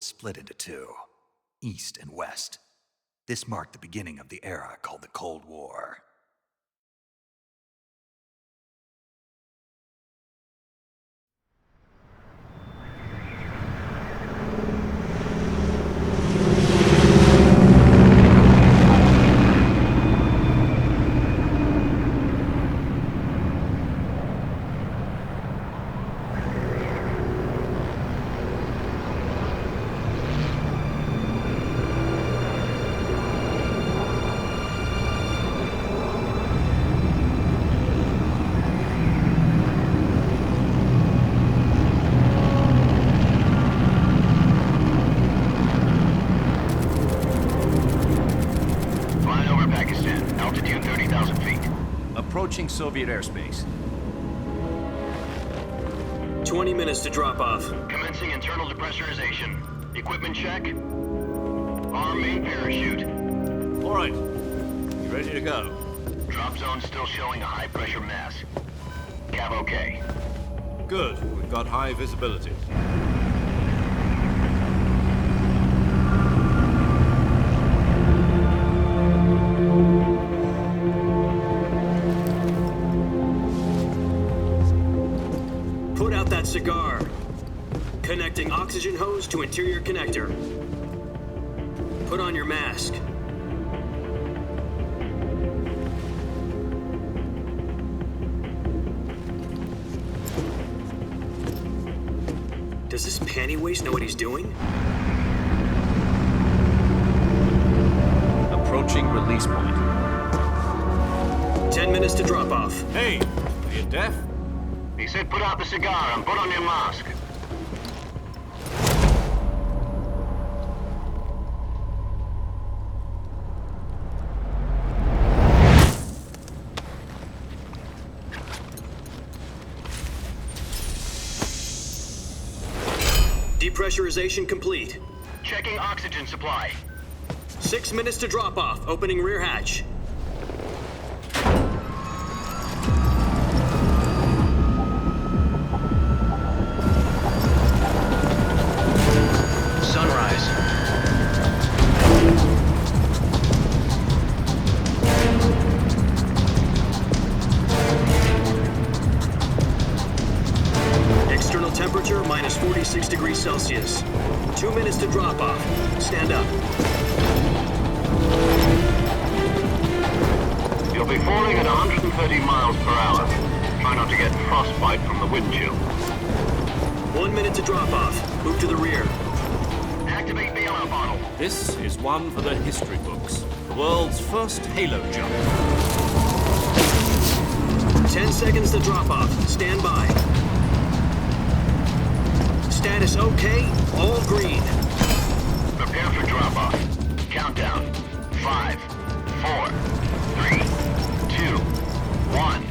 split into two, East and West. This marked the beginning of the era called the Cold War. Approaching Soviet airspace. 20 minutes to drop off. Commencing internal depressurization. Equipment check. Arm main parachute. All right. You ready to go? Drop zone still showing a high pressure mass. Cav okay. Good. We've got high visibility. Put out that cigar. Connecting oxygen hose to interior connector. Put on your mask. Does this panty waste know what he's doing? Approaching release point. 10 minutes to drop off. Hey, are you deaf? He said put out the cigar and put on your mask. Depressurization complete. Checking oxygen supply. 6 minutes to drop off. Opening rear hatch. Sunrise. External temperature minus 46 degrees Celsius. 2 minutes to drop off. Stand up. You'll be falling at 130 miles per hour. Try not to get frostbite from the wind chill. 1 minute to drop off. Move to the rear. Activate bailout bottle. This is one for the history books. The world's first halo jump. 10 seconds to drop off. Stand by. Status okay. All green. Prepare for drop off. Countdown. 5, 4, 3, 2, 1.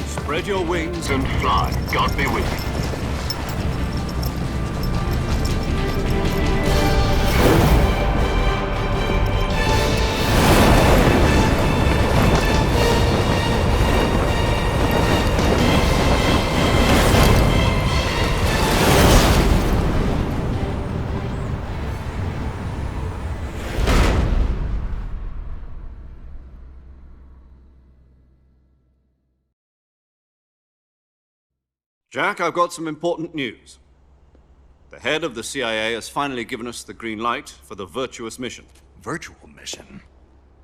Spread your wings And fly. God be with you. Jack, I've got some important news. The head of the CIA has finally given us the green light for the virtuous mission. Virtual mission?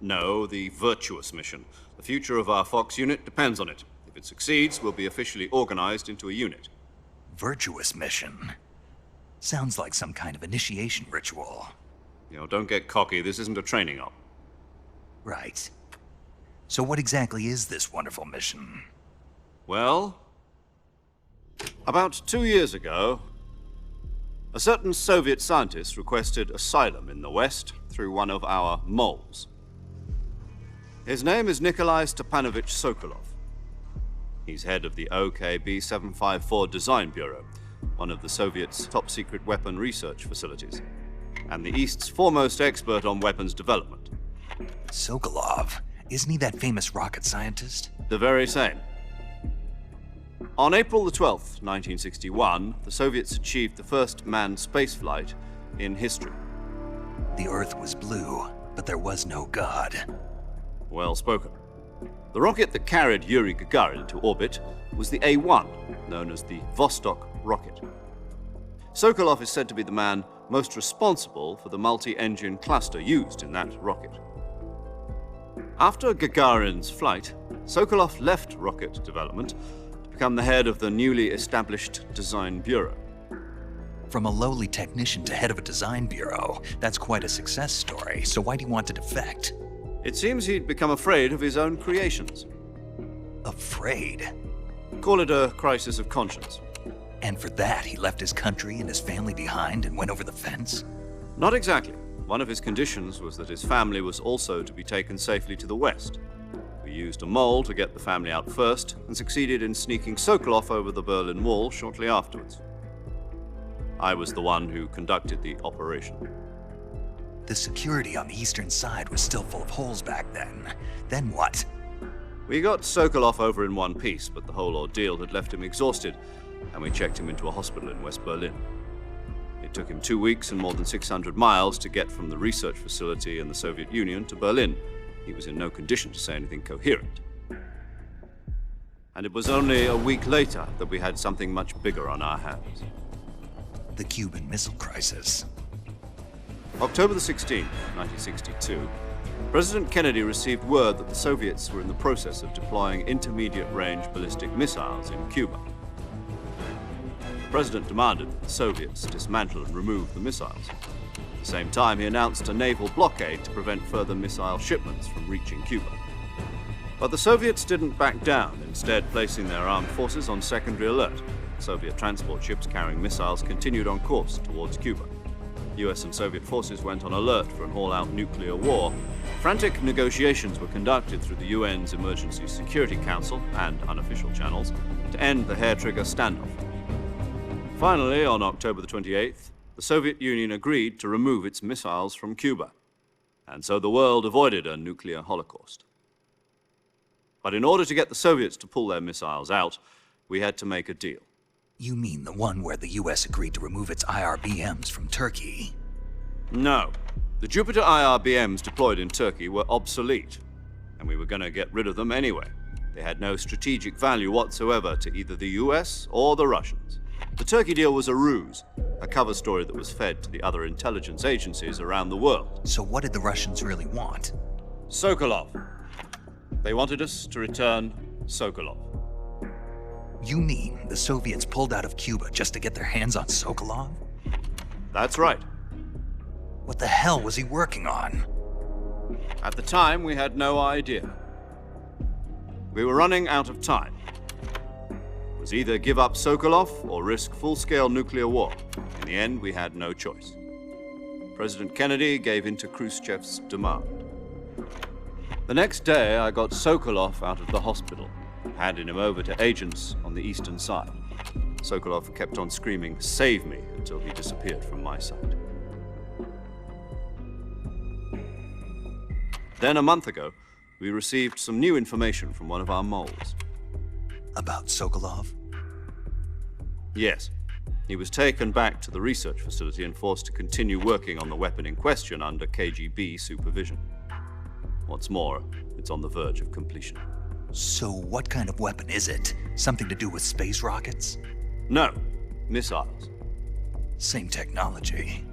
No, the virtuous mission. The future of our Fox unit depends on it. If it succeeds, we'll be officially organized into a unit. Virtuous mission? Sounds like some kind of initiation ritual. You know, don't get cocky. This isn't a training op. Right. So what exactly is this wonderful mission? Well, about 2 years ago, a certain Soviet scientist requested asylum in the West through one of our moles. His name is Nikolai Stepanovich Sokolov. He's head of the OKB-754 Design Bureau, one of the Soviets' top-secret weapon research facilities, and the East's foremost expert on weapons development. Sokolov? Isn't he that famous rocket scientist? The very same. On April the 12th, 1961, the Soviets achieved the first manned spaceflight in history. The Earth was blue, but there was no God. Well spoken. The rocket that carried Yuri Gagarin to orbit was the A-1, known as the Vostok rocket. Sokolov is said to be the man most responsible for the multi-engine cluster used in that rocket. After Gagarin's flight, Sokolov left rocket development to become the head of the newly established Design Bureau. From a lowly technician to head of a design bureau, that's quite a success story, so why do you want to defect? It seems he'd become afraid of his own creations. Afraid? Call it a crisis of conscience. And for that, he left his country and his family behind and went over the fence? Not exactly. One of his conditions was that his family was also to be taken safely to the west. We used a mole to get the family out first and succeeded in sneaking Sokolov over the Berlin Wall shortly afterwards. I was the one who conducted the operation. The security on the eastern side was still full of holes back then. Then what? We got Sokolov over in one piece, but the whole ordeal had left him exhausted, and we checked him into a hospital in West Berlin. It took him 2 weeks and more than 600 miles to get from the research facility in the Soviet Union to Berlin. He was in no condition to say anything coherent. And it was only a week later that we had something much bigger on our hands. The Cuban Missile Crisis. October the 16th, 1962, President Kennedy received word that the Soviets were in the process of deploying intermediate-range ballistic missiles in Cuba. The President demanded that the Soviets dismantle and remove the missiles. At the same time, he announced a naval blockade to prevent further missile shipments from reaching Cuba. But the Soviets didn't back down, instead placing their armed forces on secondary alert. Soviet transport ships carrying missiles continued on course towards Cuba. US and Soviet forces went on alert for an all-out nuclear war. Frantic negotiations were conducted through the UN's Emergency Security Council and unofficial channels to end the hair-trigger standoff. Finally, on October the 28th, the Soviet Union agreed to remove its missiles from Cuba, and so the world avoided a nuclear holocaust. But in order to get the Soviets to pull their missiles out, we had to make a deal. You mean the one where the US agreed to remove its IRBMs from Turkey? No. The Jupiter IRBMs deployed in Turkey were obsolete, and we were going to get rid of them anyway. They had no strategic value whatsoever to either the US or the Russians. The Turkey deal was a ruse, a cover story that was fed to the other intelligence agencies around the world. So what did the Russians really want? Sokolov. They wanted us to return Sokolov. You mean the Soviets pulled out of Cuba just to get their hands on Sokolov? That's right. What the hell was he working on? At the time, we had no idea. We were running out of time. It was either give up Sokolov or risk full-scale nuclear war. In the end, we had no choice. President Kennedy gave in to Khrushchev's demand. The next day, I got Sokolov out of the hospital, handing him over to agents on the eastern side. Sokolov kept on screaming, "Save me," until he disappeared from my sight. Then a month ago, we received some new information from one of our moles. About Sokolov? Yes. He was taken back to the research facility and forced to continue working on the weapon in question under KGB supervision. What's more, it's on the verge of completion. So what kind of weapon is it? Something to do with space rockets? No, missiles. Same technology.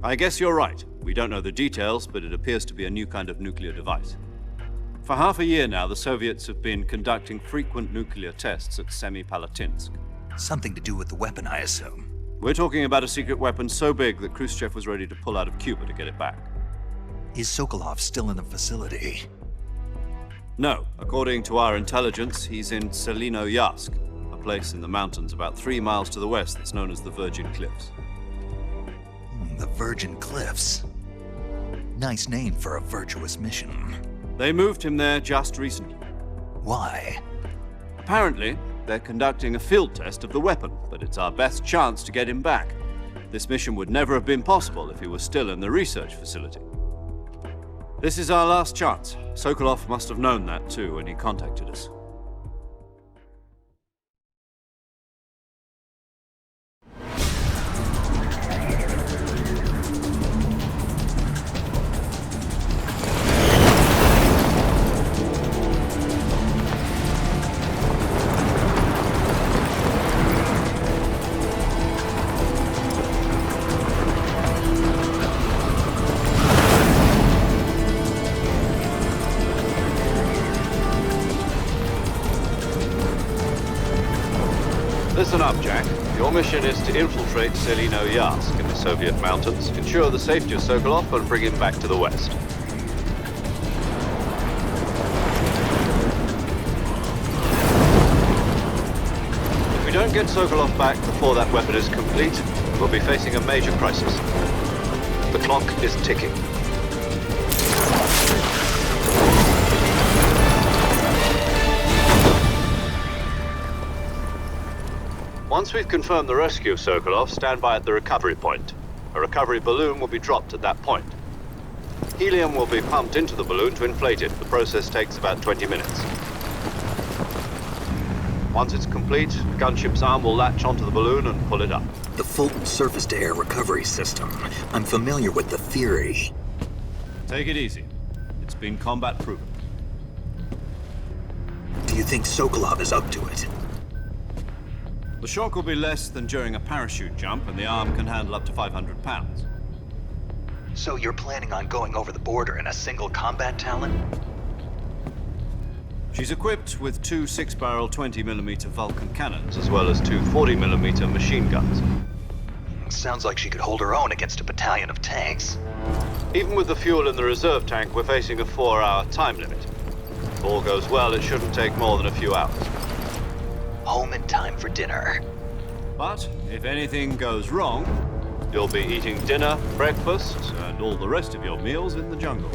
I guess you're right. We don't know the details, but it appears to be a new kind of nuclear device. For half a year now, the Soviets have been conducting frequent nuclear tests at Semipalatinsk. Something to do with the weapon, I assume. We're talking about a secret weapon so big that Khrushchev was ready to pull out of Cuba to get it back. Is Sokolov still in the facility? No. According to our intelligence, he's in Selinoyarsk, a place in the mountains about 3 miles to the west that's known as the Virgin Cliffs. The Virgin Cliffs. Nice name for a virtuous mission. They moved him there just recently. Why? Apparently, they're conducting a field test of the weapon, but it's our best chance to get him back. This mission would never have been possible if he was still in the research facility. This is our last chance. Sokolov must have known that too when he contacted us. Listen up, Jack. Your mission is to infiltrate Selino Yask in the Soviet mountains, ensure the safety of Sokolov, and bring him back to the West. If we don't get Sokolov back before that weapon is complete, we'll be facing a major crisis. The clock is ticking. Once we've confirmed the rescue of Sokolov, stand by at the recovery point. A recovery balloon will be dropped at that point. Helium will be pumped into the balloon to inflate it. The process takes about 20 minutes. Once it's complete, the gunship's arm will latch onto the balloon and pull it up. The Fulton surface-to-air recovery system. I'm familiar with the theory. Take it easy. It's been combat-proven. Do you think Sokolov is up to it? The shock will be less than during a parachute jump, and the arm can handle up to 500 pounds. So you're planning on going over the border in a single combat Talon? She's equipped with two 6-barrel 20mm Vulcan cannons, as well as two 40mm machine guns. Sounds like she could hold her own against a battalion of tanks. Even with the fuel in the reserve tank, we're facing a 4-hour time limit. If all goes well, it shouldn't take more than a few hours. Home in time for dinner. But if anything goes wrong, you'll be eating dinner, breakfast, and all the rest of your meals in the jungle.